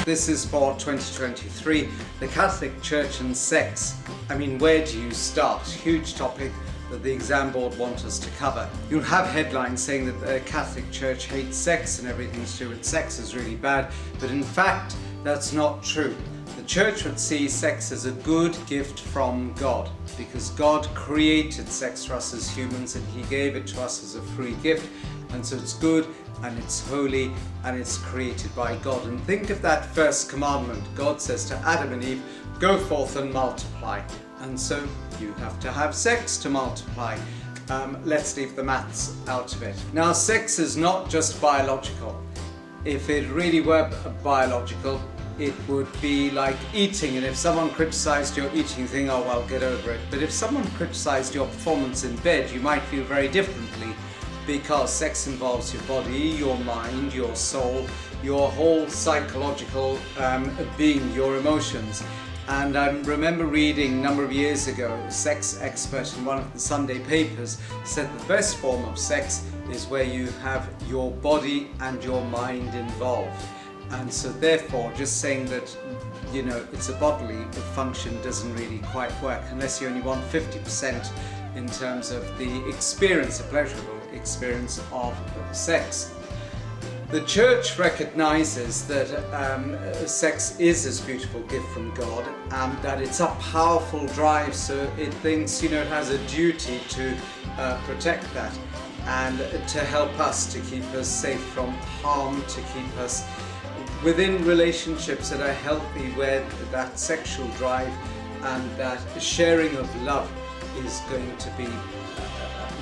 This is for 2023, the Catholic Church and sex. I mean, where do you start? Huge topic that the exam board want us to cover. You'll have headlines saying that the Catholic Church hates sex and everything to do with sex is really bad, but in fact, that's not true. The Church would see sex as a good gift from God, because God created sex for us as humans and He gave it to us as a free gift, and so it's good and it's holy and it's created by God. And think of that first commandment. God says to Adam and Eve, go forth and multiply. And so you have to have sex to multiply. Let's leave the maths out of it. Now, sex is not just biological. If it really were biological, it would be like eating, and if someone criticized your eating thing, oh well, get over it. But if someone criticized your performance in bed, you might feel very differently, because sex involves your body, your mind, your soul, your whole psychological being, your emotions. And I remember reading a number of years ago, a sex expert in one of the Sunday papers said the best form of sex is where you have your body and your mind involved. And so therefore, just saying that, you know, it's a bodily function doesn't really quite work, unless you only want 50% in terms of the experience, a pleasurable experience of sex. The Church recognizes that sex is this beautiful gift from God, and that it's a powerful drive, so it thinks, you know, it has a duty to protect that and to help us, to keep us safe from harm, to keep us within relationships that are healthy, where that sexual drive and that sharing of love is going to be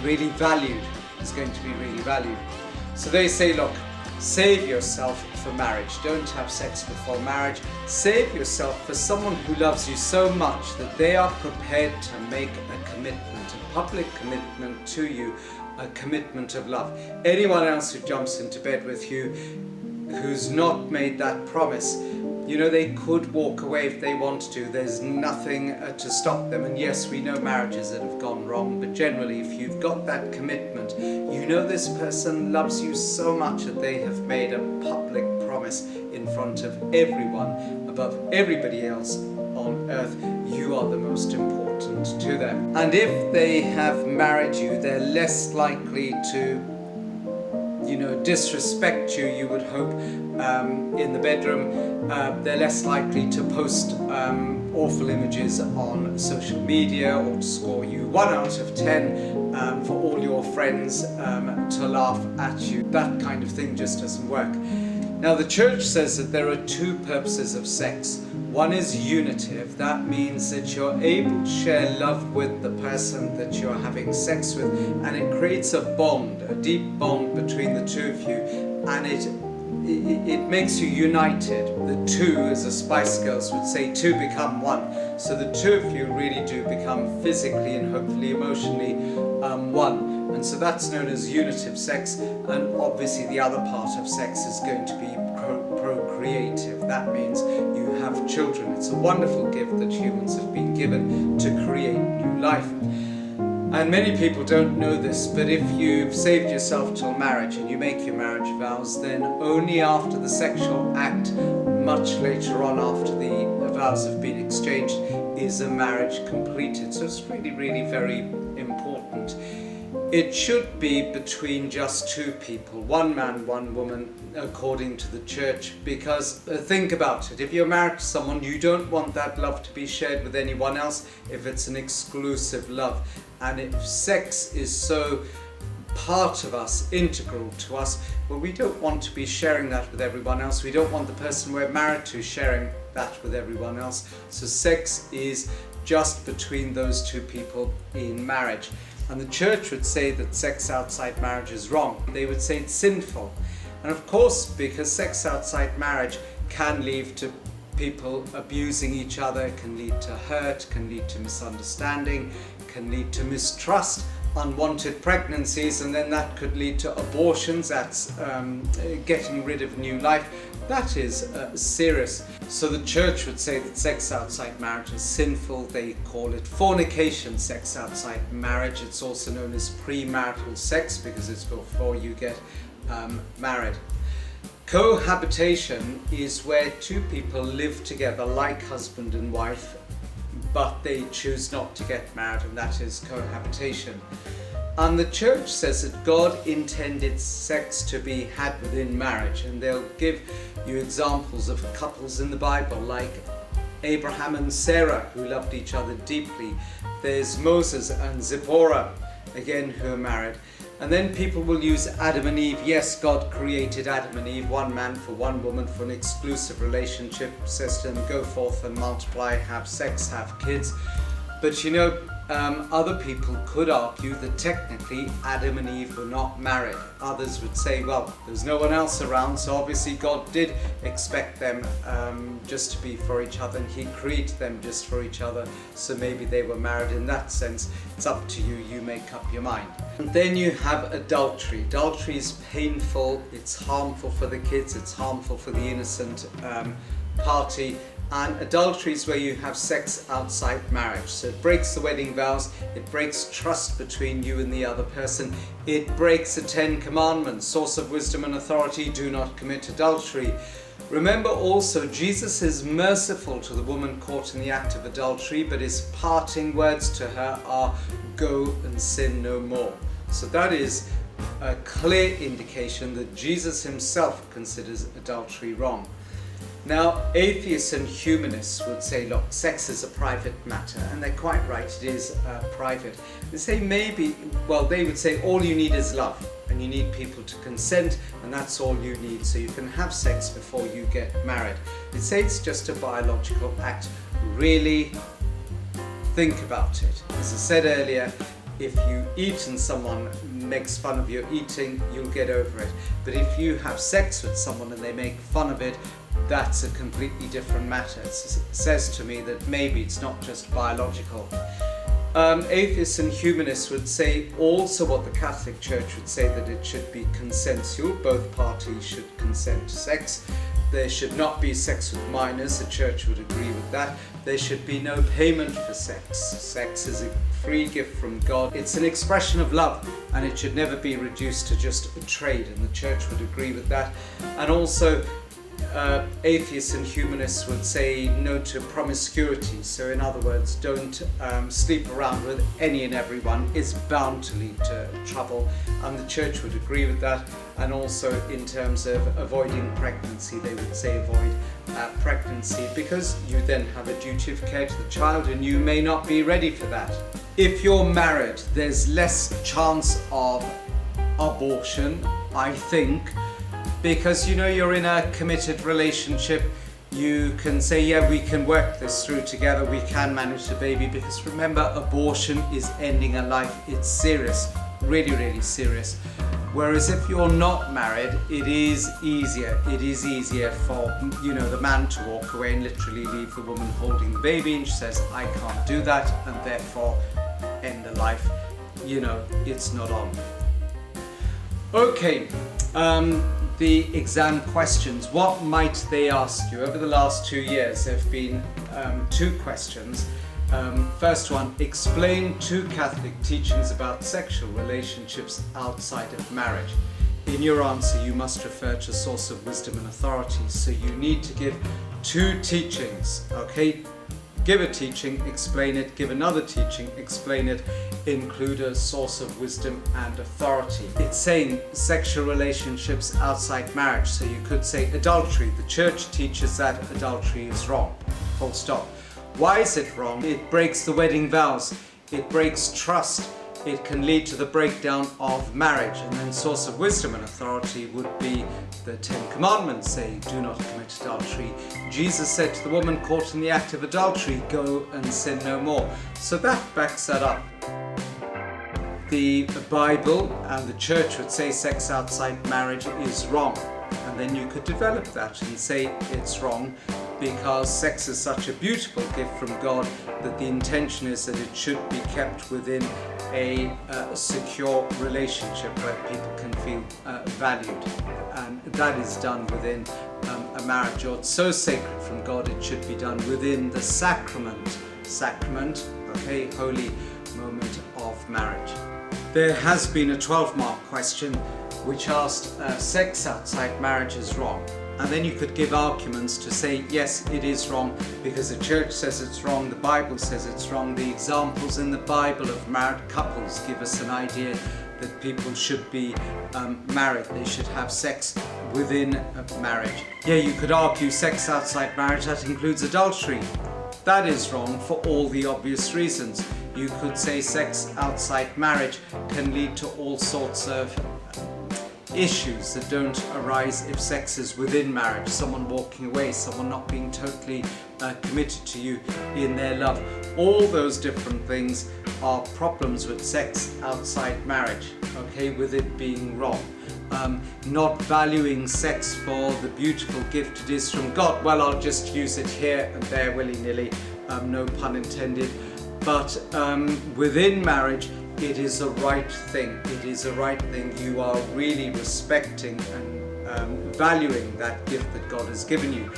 really valued, So they say, look, save yourself for marriage. Don't have sex before marriage. Save yourself for someone who loves you so much that they are prepared to make a commitment, a public commitment to you, a commitment of love. Anyone else who jumps into bed with you who's not made that promise, you know, they could walk away if they want to. There's nothing to stop them. And yes, we know marriages that have gone wrong, but generally, if you've got that commitment, you know this person loves you so much that they have made a public promise in front of everyone, above everybody else on earth. You are the most important to them. And if they have married you, they're less likely to, you know, disrespect you, you would hope, in the bedroom. They're less likely to post awful images on social media, or to score you 1 out of 10 for all your friends to laugh at you. That kind of thing just doesn't work. Now, the Church says that there are two purposes of sex. One is unitive. That means that you're able to share love with the person that you're having sex with, and it creates a bond, a deep bond between the two of you, and it makes you united. The two, as the Spice Girls would say, two become one. So the two of you really do become physically and hopefully emotionally one. And so that's known as unitive sex. And obviously the other part of sex is going to be procreative. That means you have children. It's a wonderful gift that humans have been given to create new life. And many people don't know this, but if you've saved yourself till marriage and you make your marriage vows, then only after the sexual act, much later on after the vows have been exchanged, is a marriage completed. So it's really, really very important. It should be between just two people, one man, one woman, according to the Church, because think about it, if you're married to someone, you don't want that love to be shared with anyone else if it's an exclusive love. And if sex is so part of us, integral to us, well, we don't want to be sharing that with everyone else. We don't want the person we're married to sharing that with everyone else. So sex is just between those two people in marriage. And the Church would say that sex outside marriage is wrong. They would say it's sinful. And of course, because sex outside marriage can lead to people abusing each other, can lead to hurt, can lead to misunderstanding, can lead to mistrust unwanted pregnancies, and then that could lead to abortions. That's getting rid of new life. That is serious. So the church would say that sex outside marriage is sinful. They call it fornication, sex outside marriage. It's also known as premarital sex because it's before you get married. Cohabitation is where two people live together like husband and wife, but they choose not to get married, and that is cohabitation. And the church says that God intended sex to be had within marriage, and they'll give you examples of couples in the Bible like Abraham and Sarah, who loved each other deeply. There's Moses and Zipporah, again, who are married. And then people will use Adam and Eve. Yes, God created Adam and Eve, one man for one woman, for an exclusive relationship. Says to them, go forth and multiply, have sex, have kids. But you know, other people could argue that technically Adam and Eve were not married. Others would say, well, there's no one else around, so obviously God did expect them just to be for each other, and He created them just for each other, so maybe they were married in that sense. It's up to you, you make up your mind. And then you have adultery. Adultery is painful, it's harmful for the kids, it's harmful for the innocent party. And adultery is where you have sex outside marriage. So it breaks the wedding vows, it breaks trust between you and the other person, it breaks the 10 Commandments, source of wisdom and authority, do not commit adultery. Remember also, Jesus is merciful to the woman caught in the act of adultery, but His parting words to her are, go and sin no more. So that is a clear indication that Jesus Himself considers adultery wrong. Now, atheists and humanists would say, look, sex is a private matter, and they're quite right, it is private. They say maybe, well, they would say all you need is love, and you need people to consent, and that's all you need, so you can have sex before you get married. They say it's just a biological act. Really think about it. As I said earlier, if you eat and someone makes fun of your eating, you'll get over it. But if you have sex with someone and they make fun of it, that's a completely different matter. It says to me that maybe it's not just biological. Atheists and humanists would say also what the Catholic Church would say, that it should be consensual. Both parties should consent to sex. There should not be sex with minors. The Church would agree with that. There should be no payment for sex. Sex is a free gift from God. It's an expression of love, and it should never be reduced to just a trade, and the Church would agree with that. And also, atheists and humanists would say no to promiscuity. So in other words, don't sleep around with any and everyone. It's bound to lead to trouble, and the Church would agree with that. And also in terms of avoiding pregnancy, they would say avoid pregnancy, because you then have a duty of care to the child, and you may not be ready for that. If you're married, there's less chance of abortion, I think, because you know you're in a committed relationship. You can say, yeah, we can work this through together, we can manage the baby, because remember, abortion is ending a life. It's serious, really, really serious. Whereas if you're not married, it is easier. It is easier for, you know, the man to walk away and literally leave the woman holding the baby, and she says, I can't do that, and therefore end the life. You know, it's not on. Okay, the exam questions. What might they ask you? Over the last 2 years, there have been 2 questions. First one, explain 2 Catholic teachings about sexual relationships outside of marriage. In your answer, you must refer to source of wisdom and authority. So you need to give 2 teachings, okay? Give a teaching, explain it. Give another teaching, explain it. Include a source of wisdom and authority. It's saying sexual relationships outside marriage. So you could say adultery. The Church teaches that adultery is wrong. Full stop. Why is it wrong? It breaks the wedding vows. It breaks trust. It can lead to the breakdown of marriage. And then source of wisdom and authority would be the 10 Commandments say, do not commit adultery. Jesus said to the woman caught in the act of adultery, go and sin no more. So that backs that up. The Bible and the Church would say sex outside marriage is wrong. And then you could develop that and say it's wrong. because sex is such a beautiful gift from God that the intention is that it should be kept within a secure relationship where people can feel valued, and that is done within a marriage. Or it's so sacred from God, it should be done within the sacrament, okay, holy moment of marriage. There has been a 12-mark question which asked sex outside marriage is wrong. And then you could give arguments to say, yes, it is wrong because the church says it's wrong, the Bible says it's wrong, the examples in the Bible of married couples give us an idea that people should be married, they should have sex within a marriage. Yeah, you could argue sex outside marriage, that includes adultery. That is wrong for all the obvious reasons. You could say sex outside marriage can lead to all sorts of issues that don't arise if sex is within marriage. Someone walking away, someone not being totally committed to you in their love. All those different things are problems with sex outside marriage, okay, with it being wrong. Not valuing sex for the beautiful gift it is from God. Well, I'll just use it here and there willy-nilly, no pun intended. But within marriage, it is a right thing. It is a right thing. You are really respecting and valuing that gift that God has given you.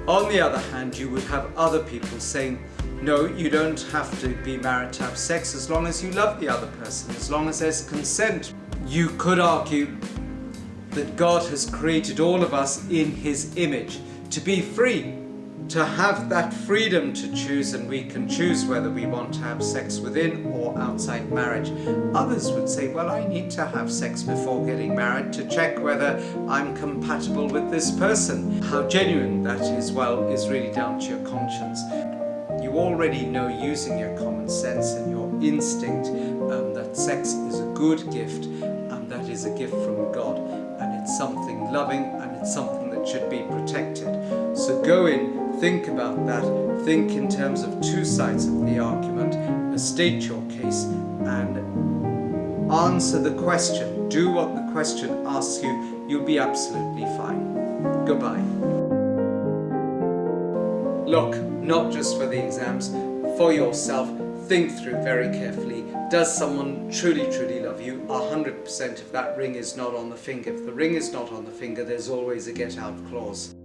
On the other hand, you would have other people saying, no, you don't have to be married to have sex as long as you love the other person, as long as there's consent. You could argue that God has created all of us in His image to be free, to have that freedom to choose, and we can choose whether we want to have sex within or outside marriage. Others would say, well, I need to have sex before getting married to check whether I'm compatible with this person. How genuine that is, well, is really down to your conscience. You already know, using your common sense and your instinct, that sex is a good gift, and that is a gift from God, and it's something loving, and it's something that should be protected. So go in, think about that, think in terms of two sides of the argument, state your case, and answer the question. Do what the question asks you. You'll be absolutely fine. Goodbye. Look, not just for the exams, for yourself, think through very carefully. Does someone truly, truly love you? 100% if that ring is not on the finger. If the ring is not on the finger, there's always a get out clause.